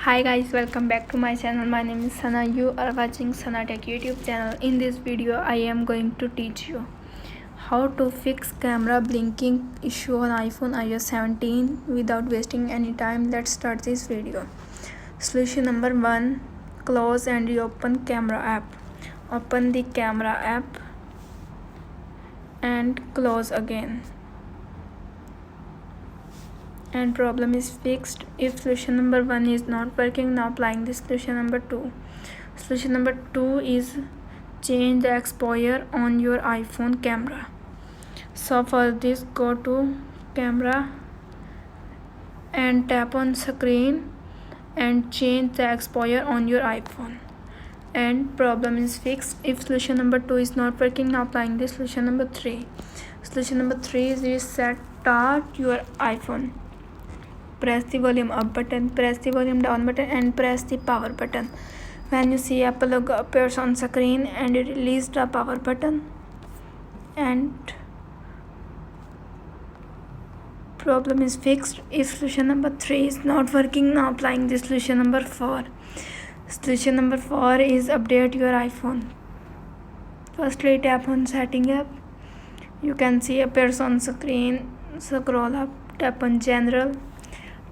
Hi guys, welcome back to my channel. My name is Sana. You are watching Sana Tech YouTube channel. In this video I am going to teach you how to fix camera blinking issue on iPhone iOS 17 without wasting any time. Let's start this video. Solution number 1, close and reopen camera app. Open the camera app and close again, and problem is fixed. If solution number 1 is not working, now applying the solution number 2. Solution number 2 is change the exposure on your iPhone camera. So for this, go to camera and tap on screen and change the exposure on your iPhone, and problem is fixed. If solution number 2 is not working, now applying the solution number 3. Solution number 3 is reset your iPhone. Press the volume up button, press the volume down button, and press the power button. When you see Apple logo appears on screen, and you release the power button, and problem is fixed. If solution number 3 is not working, now applying the solution number 4. Solution number 4 is update your iPhone. Firstly, tap on setting app. You can see appears on screen. Scroll up, tap on general,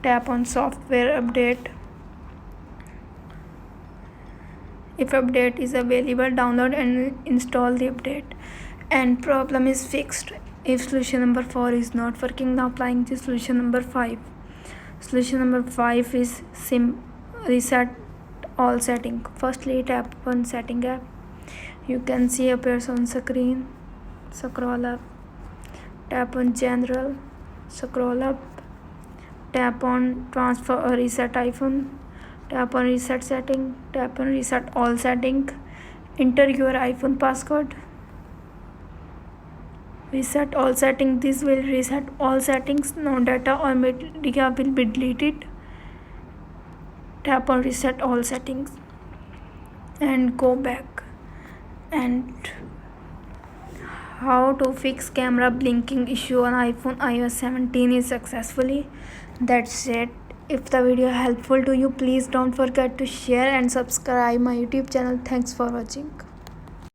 tap on software update. If update is available, download and install the update, and problem is fixed. If solution number 4 is not working, now applying the solution number 5. Solution number 5 is reset all setting. Firstly, tap on setting app. You can see appears on screen. Scroll up, tap on general, scroll up, tap on transfer or reset iPhone, tap on reset setting, tap on reset all setting, enter your iPhone passcode, reset all settings. This will reset all settings. No data or media will be deleted. Tap on reset all settings and go back. And how to fix camera blinking issue on iPhone iOS 17 is successfully. That's it. If the video helpful to you, please don't forget to share and subscribe my YouTube channel. Thanks for watching.